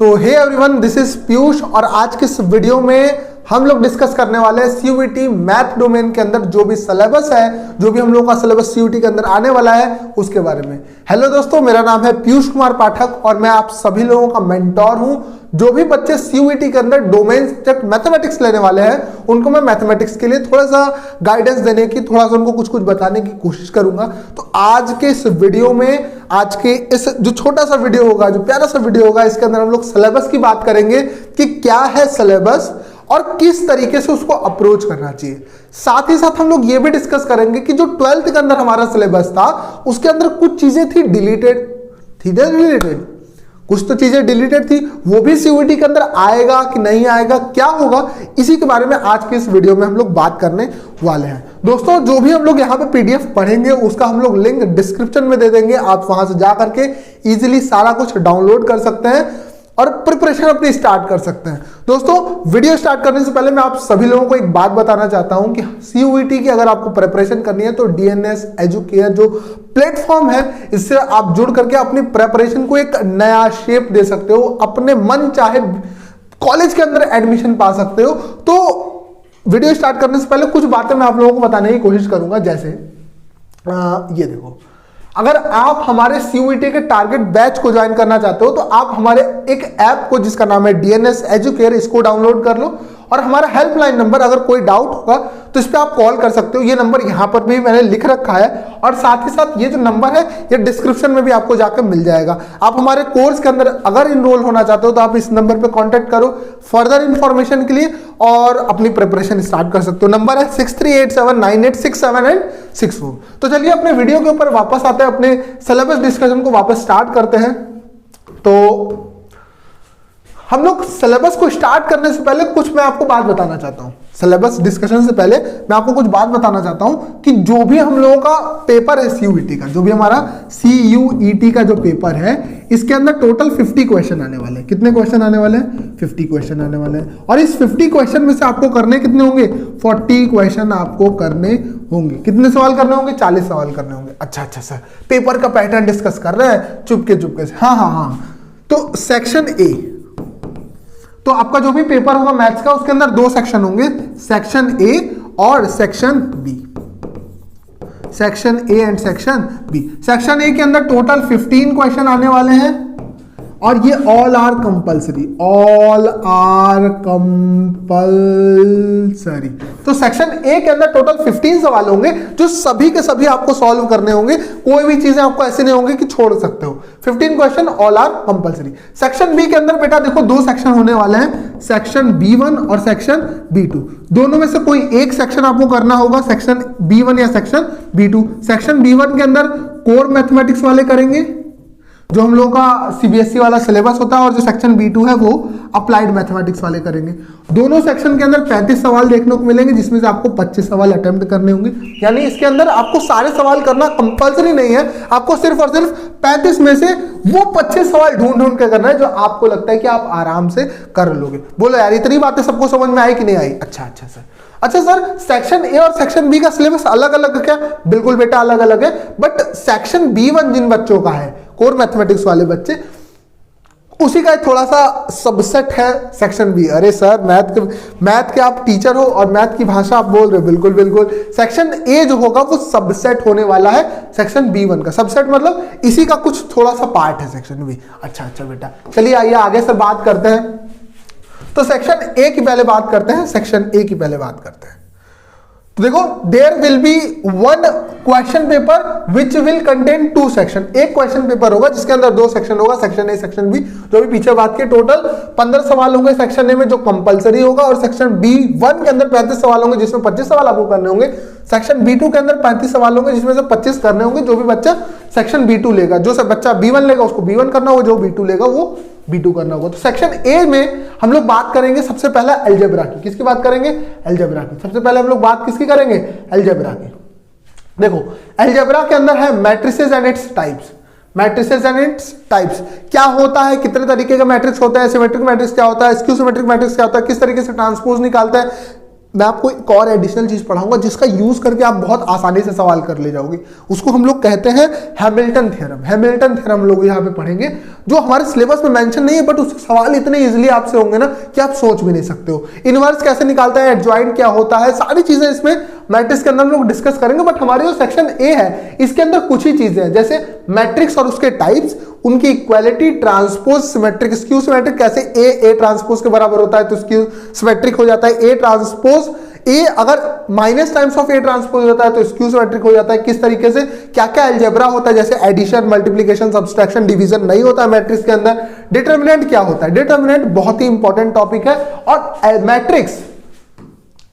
तो hey everyone, this is Piyush और आज के इस वीडियो में हम लोग डिस्कस करने वाले हैं सीयूईटी मैथ डोमेन के अंदर जो भी सिलेबस है, जो भी हम लोग का सिलेबस सीयूईटी के अंदर आने वाला है उसके बारे में। हेलो दोस्तों, मेरा नाम है पीयूष कुमार पाठक और मैं आप सभी लोगों का मेंटोर हूं। जो भी बच्चे सीयूईटी के अंदर डोमेन सब्जेक्ट मैथमेटिक्स लेने वाले हैं उनको मैं मैथमेटिक्स के लिए थोड़ा सा गाइडेंस देने की, थोड़ा सा उनको कुछ कुछ बताने की कोशिश करूंगा। तो आज के इस वीडियो में, आज के इस जो छोटा सा वीडियो होगा, जो प्यारा सा वीडियो होगा, इसके अंदर हम लोग सिलेबस की बात करेंगे कि क्या है सिलेबस और किस तरीके से उसको अप्रोच करना चाहिए। साथ ही साथ हम लोग ये भी डिस्कस करेंगे कि जो 12th के अंदर हमारा सिलेबस था उसके अंदर कुछ चीजें थी डिलीटेड, कुछ तो चीजें डिलीटेड थी, वो भी सीयूईटी के अंदर आएगा कि नहीं आएगा, क्या होगा, इसी के बारे में आज के इस वीडियो में हम लोग बात करने वाले हैं। दोस्तों, जो भी हम लोग यहाँ पे पीडीएफ पढ़ेंगे उसका हम लोग लिंक डिस्क्रिप्शन में दे देंगे, आप वहां से जा करके इजीली सारा कुछ डाउनलोड कर सकते हैं और प्रिपरेशन अपनी स्टार्ट कर सकते हैं। दोस्तों, वीडियो स्टार्ट करने से पहले मैं आप सभी लोगों को एक बात बताना चाहता हूं कि सीयूईटी की अगर आपको प्रिपरेशन करनी है तो डीएनएस एजुकेयर जो प्लेटफॉर्म है, इससे आप जुड़ करके अपनी प्रिपरेशन को एक नया शेप दे सकते हो, अपने मन चाहे कॉलेज के अंदर एडमिशन पा सकते हो। तो वीडियो स्टार्ट करने से पहले कुछ बातें मैं आप लोगों को बताने की कोशिश करूंगा। जैसे ये देखो, अगर आप हमारे सीयूईटी के टारगेट बैच को ज्वाइन करना चाहते हो तो आप हमारे एक ऐप को जिसका नाम है डीएनएस एजुकेयर, इसको डाउनलोड कर लो और हमारा हेल्पलाइन नंबर, अगर कोई डाउट होगा तो इस पे आप कॉल कर सकते हो। ये नंबर यहां पर भी मैंने लिख रखा है और साथ ही साथ ये जो नंबर है ये डिस्क्रिप्शन में भी आपको जाकर मिल जाएगा। आप हमारे कोर्स के अंदर अगर इनरोल होना चाहते हो तो आप इस नंबर पे कांटेक्ट करो फर्दर इंफॉर्मेशन के लिए और अपनी प्रिपरेशन स्टार्ट कर सकते हो। नंबर है 6387986764। तो चलिए अपने वीडियो के ऊपर वापस आते हैं, अपने सिलेबस डिस्कशन को वापस स्टार्ट करते हैं। तो हम लोग सिलेबस को स्टार्ट करने से पहले कुछ मैं आपको बात बताना चाहता हूं। सिलेबस डिस्कशन से पहले मैं आपको कुछ बात बताना चाहता हूं कि जो भी हम लोगों का पेपर है सीयूईटी का, जो भी हमारा सीयूईटी का जो पेपर है, इसके अंदर टोटल 50 क्वेश्चन आने वाले हैं। कितने क्वेश्चन आने वाले हैं? 50 क्वेश्चन आने वाले हैं। और इस 50 क्वेश्चन में से आपको करने कितने होंगे? 40 क्वेश्चन आपको करने होंगे। कितने सवाल करने होंगे? 40 सवाल करने होंगे। अच्छा सर, पेपर का पैटर्न डिस्कस कर रहे हैं चुपके चुपके से। हाँ। तो सेक्शन ए, तो आपका जो भी पेपर होगा मैथ्स का उसके अंदर 2 सेक्शन होंगे, सेक्शन ए और section B. Section A and section B. Section A के अंदर टोटल 15 क्वेश्चन आने वाले हैं और ये all are compulsory, all are compulsory. तो सेक्शन ए के अंदर टोटल 15 सवाल होंगे जो सभी के सभी आपको सॉल्व करने होंगे। कोई भी चीजें आपको ऐसे नहीं होंगे कि छोड़ सकते हो। 15 question all are compulsory. Section B के अंदर बेटा देखो 2 सेक्शन होने वाले हैं, सेक्शन B1 और सेक्शन B2। दोनों में से कोई एक सेक्शन आपको करना होगा, सेक्शन B1 या सेक्शन B2। सेक्शन B1 के अंदर कोर मैथमेटिक्स वाले करेंगे जो हम लोगों का सीबीएसई वाला सिलेबस होता है, और जो सेक्शन B2 है वो अप्लाइड मैथमेटिक्स वाले करेंगे। दोनों सेक्शन के अंदर 35 सवाल देखने को मिलेंगे जिसमें से आपको 25 सवाल अटेम्प्ट करने होंगे। यानी इसके अंदर आपको सारे सवाल करना कंपल्सरी नहीं है, आपको सिर्फ और सिर्फ 35 में से वो 25 सवाल ढूंढ के करना है जो आपको लगता है कि आप आराम से कर लोगे। बोलो यार, इतनी बातें सबको समझ में आई कि नहीं आई? अच्छा सर, सेक्शन ए और सेक्शन बी का सिलेबस अलग अलग है क्या? बिल्कुल बेटा अलग अलग है, बट सेक्शन B1 जिन बच्चों का है, कोर मैथमेटिक्स वाले बच्चे, उसी का थोड़ा सा सबसेट है सेक्शन बी। अरे सर, मैथ के आप टीचर हो और मैथ की भाषा आप बोल रहे हो। बिल्कुल। सेक्शन ए जो होगा वो सबसेट होने वाला है सेक्शन B1 का। सबसेट मतलब इसी का कुछ थोड़ा सा पार्ट है सेक्शन बी। अच्छा बेटा, चलिए आइए आगे से बात करते हैं। तो सेक्शन ए की पहले बात करते हैं। तो देखो, there will be 1 question paper which will contain 2 section. एक क्वेश्चन पेपर होगा जिसके अंदर 2 सेक्शन होगा, सेक्शन ए सेक्शन बी। जो भी पीछे बात की, टोटल 15 सवाल होंगे सेक्शन ए में जो कंपलसरी होगा, और सेक्शन B1 के अंदर 35 सवाल होंगे जिसमें 25 सवाल आपको करने होंगे। सेक्शन B2 के अंदर 35 सवाल होंगे जिसमें से 25 करने होंगे। जो भी बच्चा सेक्शन B2 लेगा, जो बच्चा B1 लेगा उसको B1 करना होगा, जो B2 लेगा वो B2 करना होगा। तो सेक्शन ए में हम लोग बात करेंगे सबसे पहले अलजेब्रा की। किसकी बात करेंगे? अलजेब्रा की। सबसे पहले हम लोग बात किसकी करेंगे? अलजेब्रा की। देखो, अलजेब्रा के अंदर है matrices and its types. Matrices and its types क्या होता है, कितने तरीके का मैट्रिक्स होता है, सिमेट्रिक मैट्रिक्स क्या होता है, स्क्यू सिमेट्रिक मैट्रिक्स क्या होता है, किस तरीके से ट्रांसपोज निकालता है, मैं आपको एक और एडिशनल चीज पढ़ाऊंगा जिसका यूज करके आप बहुत आसानी से सवाल कर ले जाओगे। उसको हम लोग कहते हैं हैमिल्टन थ्योरम। हैमिल्टन थ्योरम हम लोग यहाँ पे पढ़ेंगे, जो हमारे सिलेबस में मेंशन नहीं है, बट उसके सवाल इतने इजीली आपसे होंगे ना कि आप सोच भी नहीं सकते हो। इनवर्स कैसे निकालता है, एडजॉइंट क्या होता है, सारी चीजें इसमें मैट्रिक्स के अंदर हम लोग डिस्कस करेंगे। बट हमारे जो सेक्शन ए है इसके अंदर कुछ ही चीजें हैं, जैसे मैट्रिक्स और उसके टाइप्स, उनकी equality, transpose, symmetric, skew symmetric, कैसे ए ट्रांसपोज के बराबर होता है तो स्क्यू सिमेट्रिक हो जाता है। ए ट्रांसपोज ए अगर minus times of A transpose होता है तो स्क्यू सिमेट्रिक हो जाता है। किस तरीके से क्या क्या अलजेब्रा होता है, जैसे एडिशन, मल्टीप्लिकेशन, सब्सट्रैक्शन, डिवीजन नहीं होता है मैट्रिक्स के अंदर। डिटर्मिनेंट क्या होता है, डिटर्मिनेंट बहुत ही इंपॉर्टेंट टॉपिक है। और मैट्रिक्स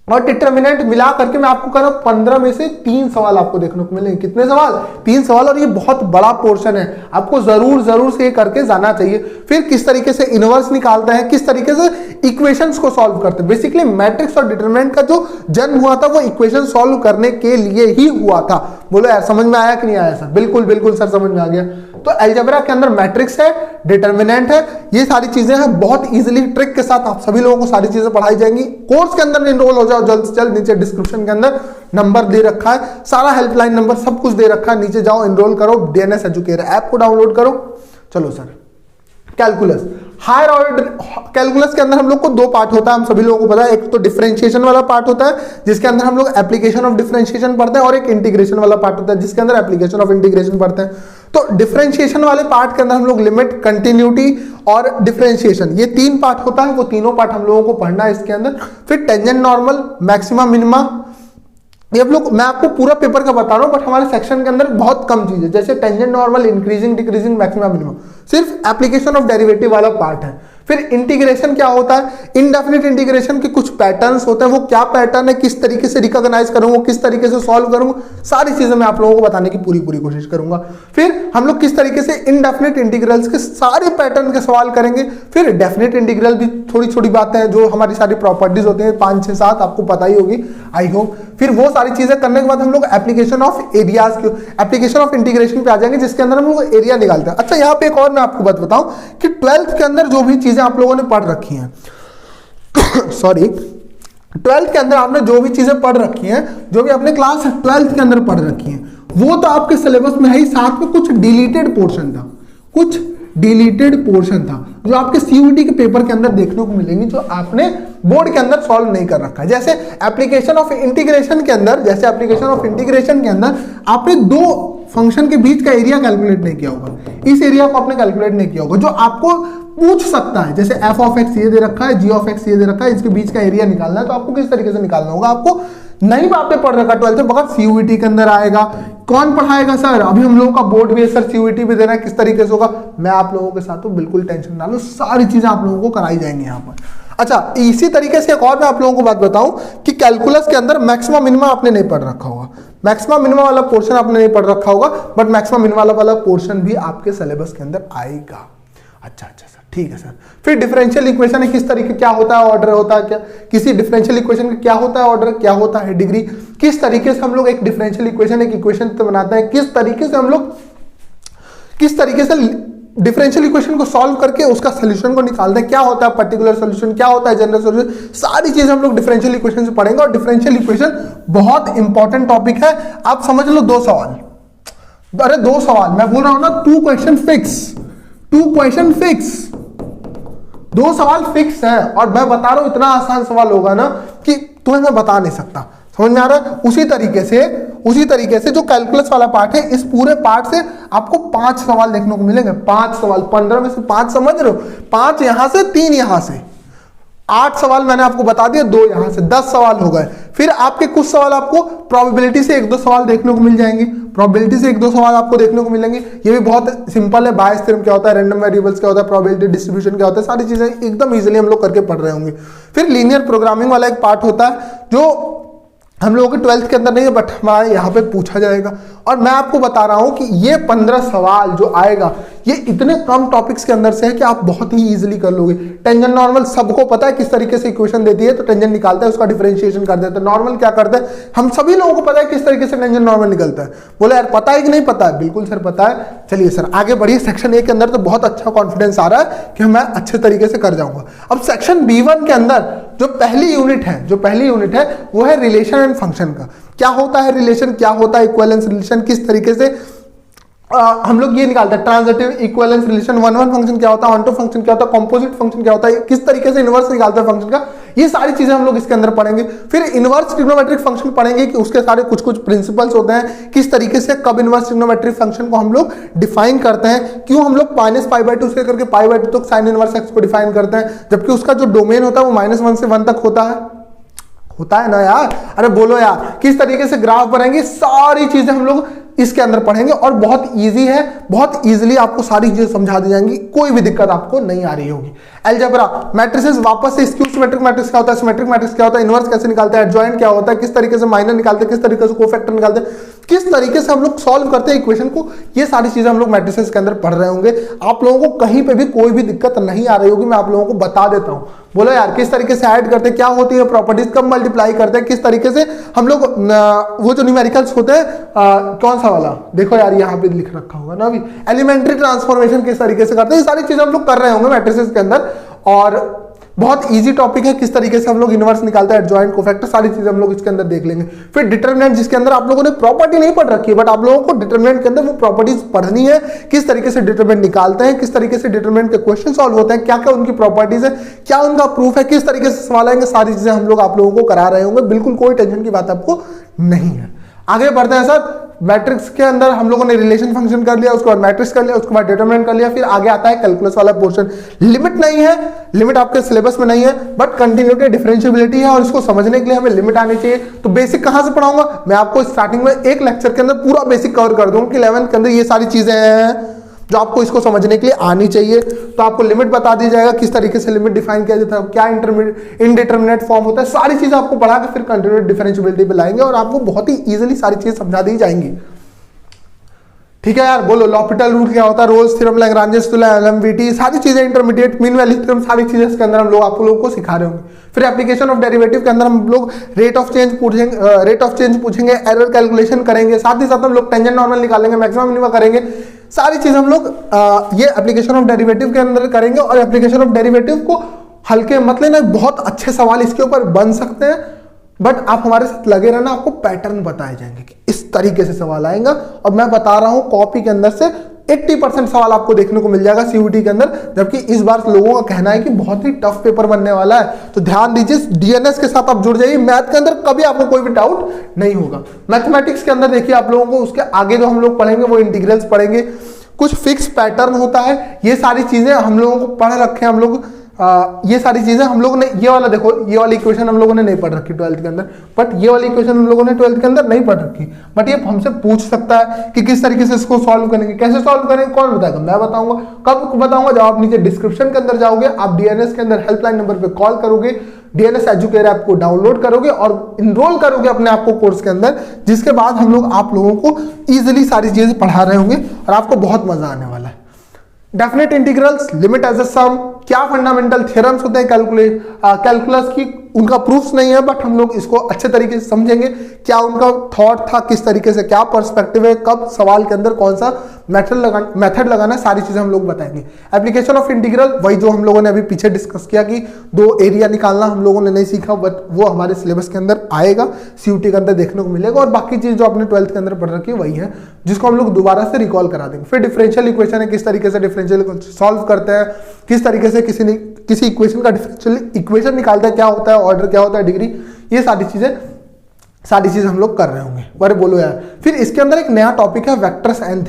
और डिटर्मिनेंट मिला करके मैं आपको कह रहा हूं 15 में से 3 सवाल आपको देखने को मिलेंगे। कितने सवाल, 3 सवाल, और ये बहुत बड़ा पोर्शन है, आपको जरूर से ये करके जाना चाहिए। फिर किस तरीके से इनवर्स निकालते हैं, किस तरीके से इक्वेशंस को सॉल्व करते हैं। बेसिकली मैट्रिक्स और डिटर्मिनेंट का जो जन्म हुआ था वो इक्वेशन सॉल्व करने के लिए ही हुआ था। बोलो यार समझ में आया कि नहीं आया सर? बिल्कुल सर समझ में आ गया। तो अलजेब्रा के अंदर मैट्रिक्स है, डिटर्मिनेंट है, ये सारी चीजें हैं। बहुत इजीली ट्रिक के साथ आप सभी लोगों को सारी चीजें पढ़ाई जाएंगी। कोर्स के अंदर एनरोल हो जाओ जल्द से जल्द। नीचे डिस्क्रिप्शन के अंदर नंबर दे रखा है, सारा हेल्पलाइन नंबर सब कुछ दे रखा है, नीचे जाओ एनरोल करो, डीएनएस एजुकेटर ऐप को डाउनलोड करो। चलो sir, calculus, higher order calculus के अंदर हम लोग को 2 पार्ट होता है, हम सभी लोगों को पता है। एक तो डिफरेंशिएशन वाला पार्ट होता है जिसके अंदर हम लोग एप्लीकेशन ऑफ डिफरेंशिएशन पढ़ते हैं, और एक इंटीग्रेशन वाला पार्ट होता है जिसके अंदर एप्लीकेशन ऑफ इंटीग्रेशन पढ़ते हैं। तो डिफरेंशिएशन वाले पार्ट के अंदर हम लोग लिमिट, कंटिन्यूटी और डिफरेंशिएशन, ये 3 पार्ट होता है, वो तीनों पार्ट हम लोगों को पढ़ना है इसके अंदर। फिर टेंजेंट नॉर्मल, मैक्सिमा मिनिमा, ये हम लोग, मैं आपको पूरा पेपर का बता रहा हूं, बट हमारे सेक्शन के अंदर बहुत कम चीज है, जैसे tangent normal, increasing, decreasing, maxima minimum, सिर्फ एप्लीकेशन ऑफ डेरिवेटिव वाला पार्ट है। फिर इंटीग्रेशन क्या होता है, इनडेफिनिट इंटीग्रेशन के कुछ पैटर्न्स होते हैं, वो क्या पैटर्न है, किस तरीके से रिकॉग्नाइज करूंगा, किस तरीके से सॉल्व करूंगा, सारी चीजें मैं आप लोगों को बताने की पूरी कोशिश करूंगा। फिर हम लोग किस तरीके से इनडेफिनिट इंटीग्रल्स के सारे पैटर्न के सवाल करेंगे। फिर डेफिनिट इंटीग्रल भी थोड़ी छोटी बातें हैं, जो हमारी सारी प्रॉपर्टीज होती हैं, 5 6 7 आपको पता ही होगी आई होप। फिर वो सारी चीजें करने के बाद हम लोग एप्लीकेशन ऑफ एरियाज की, एप्लीकेशन ऑफ इंटीग्रेशन पे आ जाएंगे, जिसके अंदर हम लोग एरिया निकालते हैं। अच्छा, यहाँ पे एक और मैं आपको बात बताऊं कि 12th के अंदर जो भी चीजें आप लोगों ने पढ़ रखी हैं सॉरी 12th के अंदर आपने जो भी चीजें पढ़ रखी हैं, जो भी आपने क्लास 12th के अंदर पढ़ रखी हैं, वो तो आपके सिलेबस में है ही, साथ में कुछ डिलीटेड पोर्शन था, कुछ डिलीटेड पोर्शन था जो आपके सीयूईटी के पेपर के अंदर देखने को मिलेंगे, जो आपने बोर्ड के अंदर सॉल्व नहीं कर रखा है। जैसे एप्लीकेशन ऑफ इंटीग्रेशन के अंदर, आपने 2 फंक्शन के बीच का एरिया कैलकुलेट नहीं किया होगा, इस एरिया को आपने कैलकुलेट नहीं किया होगा, जो आपको पूछ सकता है। जैसे एफ ऑफ एक्स ये दे रखा है, जी ऑफ एक्स ये दे रखा है, इसके बीच का एरिया निकालना है, तो आपको किस तरीके से निकालना होगा, आपको नहीं आपने पढ़ रखा 12th में, मगर सीयूईटी के अंदर आएगा। कौन पढ़ाएगा सर? अभी हम लोगों का बोर्ड भी है सर, सीयूईटी भी देना है, किस तरीके से होगा मैं आप लोगों के साथ हूं, बिल्कुल टेंशन ना लो, सारी चीजें आप लोगों को कराई जाएंगी यहाँ पर। अच्छा, इसी तरीके से एक और मैं आप लोगों को बात बताऊं कि कैलकुलस के अंदर मैक्सिमा मिनिमा आपने नहीं पढ़ रखा होगा, मैक्सिमा मिनिमा वाला पोर्शन आपने नहीं पढ़ रखा होगा, बट मैक्सिमा मिनिमा वाला पोर्शन भी आपके सिलेबस के अंदर आएगा। अच्छा सर, ठीक है सर। फिर डिफरेंशियल इक्वेशन है, किस तरीके, क्या होता है ऑर्डर, होता है क्या, किसी डिफरेंशियल इक्वेशन का क्या होता है ऑर्डर, क्या होता है डिग्री, किस तरीके से हम लोग एक डिफरेंशियल इक्वेशन, एक इक्वेशन तो बनाते हैं, किस तरीके से हम लोग, किस तरीके से डिफरेंशियल इक्वेशन को सॉल्व करके उसका सोल्यूशन को निकालते हैं, क्या होता है पर्टिकुलर सोल्यूशन, क्या होता है जनरल सोल्यूशन, सारी चीजें हम लोग डिफरेंशियल इक्वेशन से पढ़ेंगे। और डिफरेंशियल इक्वेशन बहुत इंपॉर्टेंट टॉपिक है। आप समझ लो 2 सवाल, अरे 2 सवाल मैं बोल रहा हूं ना, 2 क्वेश्चन फिक्स, 2 क्वेश्चन फिक्स, 2 सवाल फिक्स है। और मैं बता रहा हूं इतना आसान सवाल होगा ना कि तुम्हें मैं बता नहीं सकता, समझ में आ रहा है? उसी तरीके से जो कैलकुलस वाला पार्ट है, इस पूरे पार्ट से आपको 5 सवाल देखने को मिलेंगे, 5 सवाल, 15 में से 5 समझ रहे हो, 5 यहां से, 3 यहां से, 8 सवाल मैंने आपको बता दिया, 2 यहां से, 10 सवाल हो गए। फिर आपके कुछ सवाल आपको प्रोबेबिलिटी से 1-2 सवाल देखने को मिल जाएंगे, प्रोबेबिलिटी से 1-2 सवाल आपको देखने को मिलेंगे। ये भी बहुत सिंपल है, बायस थ्योरम क्या होता है, रैंडम वेरिएबल्स क्या होता है, प्रोबेबिलिटी डिस्ट्रीब्यूशन क्या होता है, सारी चीजें एकदम इजीली हम लोग करके पढ़ रहे होंगे। फिर लीनियर प्रोग्रामिंग वाला एक पार्ट होता है जो हम लोगों के 12th के अंदर नहीं है, बट हमारे यहाँ पे पूछा जाएगा। और मैं आपको बता रहा हूं कि ये 15 सवाल जो आएगा ये इतने कम टॉपिक्स के अंदर से है कि आप बहुत ही इजीली कर लोगे। टेंजेंट नॉर्मल सबको पता है किस तरीके से इक्वेशन देती है, तो टेंजेंट निकालता है उसका डिफरेंशिएशन कर देता है। नॉर्मल क्या करता है, हम सभी लोगों को पता है किस तरीके से टेंजेंट नॉर्मल निकलता है। बोले यार पता है कि नहीं पता है? बिल्कुल सर पता है। चलिए सर आगे बढ़िए। सेक्शन ए के अंदर तो बहुत अच्छा कॉन्फिडेंस आ रहा है कि मैं अच्छे तरीके से कर जाऊंगा। अब सेक्शन बी1 के अंदर जो पहली यूनिट है वो है रिलेशन एंड फंक्शन का। क्या होता है रिलेशन, क्या होता है इक्विवेलेंस रिलेशन, किस तरीके से हम लोग ये निकालते हैं transitive equivalence relation, one one function क्या होता है, ऑन टू फंक्शन क्या होता है, कंपोजिट फंक्शन क्या होता है, किस तरीके से इनवर्स निकालते हैं फंक्शन का, ये सारी चीजें हम लोग इसके अंदर पढ़ेंगे। फिर इनवर्स ट्रिग्नोमेट्रिक फंक्शन पढ़ेंगे कि उसके सारे कुछ कुछ प्रिंसिपल्स होते हैं, किस तरीके से कब इनवर्स ट्रिग्नोमेट्रिक फंक्शन को हम लोग डिफाइन करते हैं, क्यों हम लोग -π/2 से करके π/2 तक साइन इनवर्स एक्स को डिफाइन करते हैं, जबकि उसका जो डोमेन होता है वो -1 से 1 तक होता है ना यार। अरे बोलो यार, किस तरीके से ग्राफ बनाएंगे, सारी चीजें हम लोग इसके अंदर पढ़ेंगे और बहुत इजी है, बहुत इजीली आपको सारी चीजें समझा दी जाएंगी, कोई भी दिक्कत आपको नहीं आ रही होगी। अलजेब्रा, मैट्रिसेस, वापस से स्क्यू सिमेट्रिक मैट्रिक्स क्या होता है, सिमेट्रिक मैट्रिक्स क्या होता है, इनवर्स कैसे निकालते हैं, एडजॉइंट क्या होता है, किस तरीके से माइनर निकालते हैं, किस तरीके से कोफैक्टर निकालते हैं, किस तरीके से हम लोग सॉल्व करते हैं इक्वेशन को, ये सारी चीजें हम लोग मैट्रिसेस के अंदर पढ़ रहे होंगे। आप लोगों को कहीं पे भी कोई भी दिक्कत नहीं आ रही होगी, मैं आप लोगों को बता देता हूं। बोलो यार किस तरीके से ऐड करते हैं, क्या होती है प्रॉपर्टीज, कब मल्टीप्लाई करते हैं, किस तरीके से हम लोग वो जो न्यूमेरिकल्स होते हैं कौन सा वाला देखो यार यहाँ पे लिख रखा होगा ना अभी, एलिमेंट्री ट्रांसफॉर्मेशन किस तरीके से करते हैं, ये सारी चीजें हम लोग कर रहे होंगे मैट्रिसेस के अंदर। और बहुत इजी टॉपिक है किस तरीके से हम लोग इनवर्स निकालते हैं, एडजॉइंट कोफैक्टर, सारी चीजें हम लोग इसके अंदर देख लेंगे। फिर डिटरमिनेंट, जिसके अंदर आप लोगों ने प्रॉपर्टी नहीं पढ़ रखी है बट आप लोगों को डिटरमिनेंट के अंदर वो प्रॉपर्टीज पढ़नी है, किस तरीके से डिटरमिनेंट निकालते हैं, किस तरीके से डिटरमिनेंट के क्वेश्चन सॉल्व होते हैं, क्या क्या उनकी प्रॉपर्टीज है, क्या उनका प्रूफ है, किस तरीके से सवाल आएंगे, सारी चीजें हम लोग आप लोगों को करा रहे होंगे। बिल्कुल कोई टेंशन की बात आपको नहीं है। आगे बढ़ते हैं सर, मैट्रिक्स के अंदर हम लोगों ने रिलेशन फंक्शन कर लिया, उसके बाद मैट्रिक्स कर लिया, उसके बाद डिटरमिनेंट कर लिया, फिर आगे आता है कैलकुलस वाला पोर्शन। लिमिट नहीं है, लिमिट आपके सिलेबस में नहीं है, बट कंटिन्यूटी डिफरेंशिएबिलिटी है और इसको समझने के लिए हमें लिमिट आनी चाहिए। तो बेसिक कहां से पढ़ाऊंगा मैं आपको, स्टार्टिंग में एक लेक्चर के अंदर पूरा बेसिक कवर कर दूंगा कि 11th के अंदर ये सारी चीजें हैं जो आपको इसको समझने के लिए आनी चाहिए। तो आपको लिमिट बता दी जाएगा, किस तरीके से लिमिट डिफाइन किया जाता है, क्या इनडिटरमिनेट फॉर्म होता है, सारी चीजें आपको पढ़ा के फिर कंटिन्यूटी डिफरेंशिएबिलिटी पे लाएंगे और आपको बहुत ही इजीली सारी चीजें समझा दी जाएंगी। ठीक है यार, बोलो लॉपिटल रूल क्या होता है, रोल्स थ्योरम, लैग्रांजेस थ्योरम, एलएमवीटी, सारी चीजें, इंटरमीडिएट मीन वैल्यू थ्योरम, सारी चीजें इसके अंदर हम लोग आप लोगों को सिखा रहे होंगे। फिर एप्लीकेशन ऑफ डेरिवेटिव के अंदर हम लोग रेट ऑफ चेंज पूछेंगे, एरर कैलकुलेशन करेंगे, साथ ही साथ हम लोग टेंजेंट नॉर्मल निकालेंगे, मैक्सिमम मिनिमम करेंगे, सारी चीज हम लोग ये एप्लीकेशन ऑफ डेरिवेटिव के अंदर करेंगे। और एप्लीकेशन ऑफ डेरिवेटिव को हल्के मत लेना, बहुत अच्छे सवाल इसके ऊपर बन सकते हैं, बट आप हमारे साथ लगे रहना, आपको पैटर्न बताए जाएंगे कि इस तरीके से सवाल आएगा। और मैं बता रहा हूं कॉपी के अंदर से 80% सवाल आपको देखने को मिल जाएगा सीयूटी के अंदर, जबकि इस बार लोगों का कहना है कि बहुत ही टफ पेपर बनने वाला है। तो ध्यान दीजिए, डीएनएस के साथ आप जुड़ जाइए, मैथ के अंदर कभी आपको कोई भी डाउट नहीं होगा। मैथमेटिक्स के अंदर देखिए आप लोगों को उसके आगे जो हम लोग पढ़ेंगे वो इंटीग्रल्स पढ़ेंगे, कुछ फिक्स पैटर्न होता है, ये सारी चीजें हम लोगों को पढ़ रखे हैं हम लोग। ये सारी चीजें हम लोगों ने, ये वाला देखो, ये वाली इक्वेशन हम लोगों ने नहीं पढ़ रखी 12th के अंदर, बट ये वाली इक्वेशन हम लोगों ने 12th के अंदर नहीं पढ़ रखी, बट ये हमसे पूछ सकता है कि किस तरीके से इसको सॉल्व करेंगे, कैसे सॉल्व करेंगे, कौन बताएगा, मैं बताऊंगा। कब बताऊंगा, जब आप नीचे डिस्क्रिप्शन के अंदर जाओगे, आप डीएनएस के अंदर हेल्पलाइन नंबर पे कॉल करोगे, डीएनएस एजुकेयर ऐप को डाउनलोड करोगे और इनरोल करोगे अपने आप को कोर्स के अंदर, जिसके बाद हम लोग आप लोगों को इजिली सारी चीजें पढ़ा रहे होंगे और आपको बहुत मजा आने वाला है। Definite integrals, limit as a sum, क्या फंडामेंटल थ्योरम्स होते हैं कैलकुलस की, उनका प्रूफ्स नहीं है, बट हम लोग इसको अच्छे तरीके से समझेंगे, क्या उनका थॉट था, किस तरीके से, क्या पर्सपेक्टिव है, कब सवाल के अंदर कौन सा मेथड लगाना है, सारी चीजें हम लोग बताएंगे। एप्लीकेशन ऑफ इंटीग्रल, वही जो हम लोगों ने अभी पीछे डिस्कस किया कि 2 एरिया निकालना हम लोगों ने नहीं सीखा, बट वो हमारे सिलेबस के अंदर आएगा, सीयूटी के अंदर देखने को मिलेगा। और बाकी चीज जो आपने 12th के अंदर पढ़ रखी है वही है, जिसको हम लोग दोबारा से रिकॉल करा देंगे। फिर डिफरेंशियल इक्वेशन है, किस तरीके से डिफरेंशियल सॉल्व करते हैं, किस तरीके से किसी इक्वेशन का डिफरेंशियल इक्वेशन निकालता है, क्या होता है ऑर्डर, क्या होता है डिग्री, ये सारी चीजें हम लोग कर रहे होंगे। अरे बोलो यार, फिर इसके अंदर एक नया टॉपिक है वेक्टर्स एंड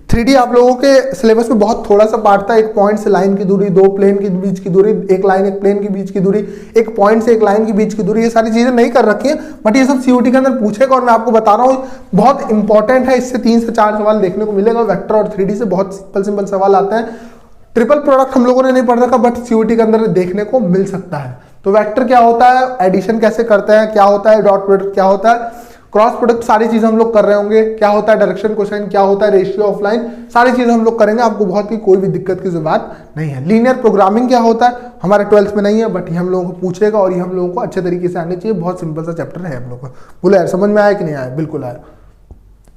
3D आप लोगों के सिलेबस में बहुत थोड़ा सा पार्ट था, एक पॉइंट से लाइन की दूरी, 2 प्लेन के बीच की दूरी, एक लाइन एक प्लेन के बीच की दूरी, एक पॉइंट से एक लाइन के बीच की दूरी, ये सारी चीजें नहीं कर रखी है, बट ये सब सीयूटी के अंदर पूछेगा और मैं आपको बता रहा हूँ बहुत इंपॉर्टेंट है। इससे 3 से 4 सवाल देखने को मिलेगा, वेक्टर और 3D से बहुत सिंपल सवाल आते हैं। ट्रिपल प्रोडक्ट हम लोगों ने नहीं पढ़ रखा, बट सीयूटी के अंदर देखने को मिल सकता है। तो वेक्टर क्या होता है, एडिशन कैसे करते हैं, क्या होता है डॉट प्रोडक्ट, क्या होता है क्रॉस प्रोडक्ट सारी चीजें हम लोग कर रहे होंगे, क्या होता है डायरेक्शन कोसाइन, क्या होता है रेशियो ऑफ लाइन, सारी चीजें हम लोग करेंगे, आपको बहुत ही कोई भी दिक्कत की बात नहीं है। लीनियर प्रोग्रामिंग क्या होता है हमारे 12th में नहीं है, बट ये हम लोगों को पूछेगा और ये हम लोगों को अच्छे तरीके से आने चाहिए। बहुत सिंपल सा चैप्टर है हम लोग का। बोलो यार समझ में आया कि नहीं आया? बिल्कुल आया।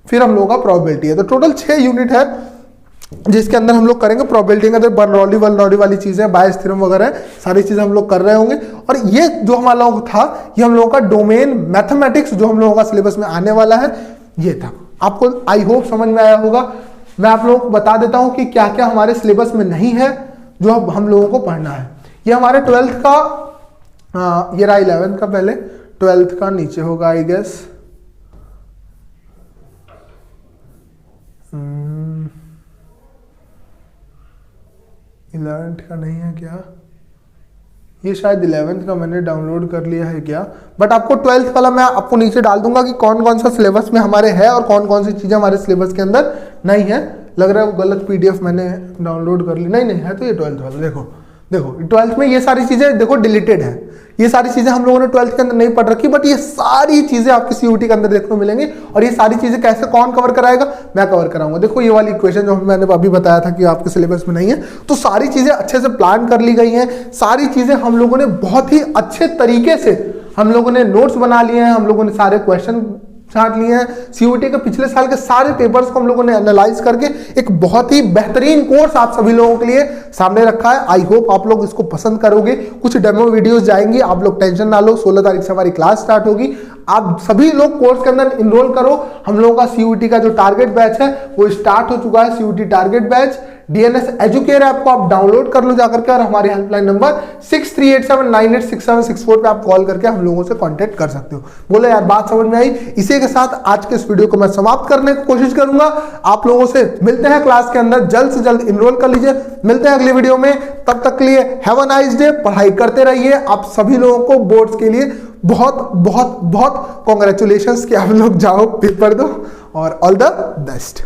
फिर हम लोगों का प्रोबेबिलिटी है, तो टोटल 6 यूनिट है जिसके अंदर हम लोग करेंगे प्रोबेबिलिटी के अंदर बर्नौली वल्नौली वाली चीजें, बायस थ्योरम वगैरह सारी चीजें हम लोग कर रहे होंगे। और ये जो हमारा लोग था, ये हम लोगों का डोमेन मैथमेटिक्स जो हम लोगों का सिलेबस में आने वाला है ये था। आपको आई होप समझ में आया होगा। मैं आप लोगों को बता देता हूं कि क्या क्या हमारे सिलेबस में नहीं है जो अब हम लोगों को पढ़ना है। ये हमारे 12th का ये रहा 11th का, पहले 12th का नीचे होगा आई गेस। 11th का नहीं है क्या? ये शायद 11th का मैंने डाउनलोड कर लिया है क्या, बट आपको 12th वाला मैं आपको नीचे डाल दूंगा कि कौन कौन सा सिलेबस में हमारे है और कौन कौन सी चीजें हमारे सिलेबस के अंदर नहीं है। लग रहा है वो गलत पीडीएफ मैंने डाउनलोड कर ली। नहीं नहीं है तो ये 12th वाला। देखो देखो 12th में ये सारी चीजें देखो डिलीटेड है। ये सारी चीजें हम लोगों ने 12th के अंदर नहीं पढ़ रखी, बट ये सारी चीजें आपकी सीयूटी के अंदर देखने को मिलेंगी। और ये सारी चीजें कैसे कौन कवर कराएगा? मैं कवर कराऊंगा। देखो ये वाली इक्वेशन जो मैंने अभी बताया था कि आपके सिलेबस में नहीं है, तो सारी चीजें अच्छे से प्लान कर ली गई हैं। सारी चीजें हम लोगों ने बहुत ही अच्छे तरीके से हम लोगों ने नोट्स बना लिए हैं, हम लोगों ने सारे क्वेश्चन छांट लिए हैं। सीयूटी के पिछले साल के सारे पेपर्स को हम लोगों ने एनालाइज करके एक बहुत ही बेहतरीन कोर्स आप सभी लोगों के लिए सामने रखा है। आई होप आप लोग इसको पसंद करोगे। कुछ डेमो वीडियोस जाएंगी, आप लोग टेंशन ना लो। 16 तारीख से हमारी क्लास स्टार्ट होगी। आप सभी लोग कोर्स के अंदर इनरोल करो। हम लोगों का सीयूटी का जो टारगेट बैच है वो स्टार्ट हो चुका है। CUET target batch DNS educator app को आप डाउनलोड कर लो जाकर के, और हमारे हेल्पलाइन नंबर 6387986764 पे आप कॉल करके हम लोगों से कांटेक्ट कर सकते हो। बोले यार बात समझ में आई? इसी के साथ आज के इस वीडियो को मैं समाप्त करने की कोशिश करूंगा। आप लोगों से मिलते हैं क्लास के अंदर, जल्द से जल्द इनरोल कर लीजिए। मिलते हैं अगली वीडियो में, तब तक के लिए हैव अ नाइस डे। पढ़ाई करते रहिए। आप सभी लोगों को बोर्ड्स के लिए बहुत बहुत बहुत कॉन्ग्रेचुलेशंस कि आप लोग जाओ पेपर दो, और ऑल द बेस्ट।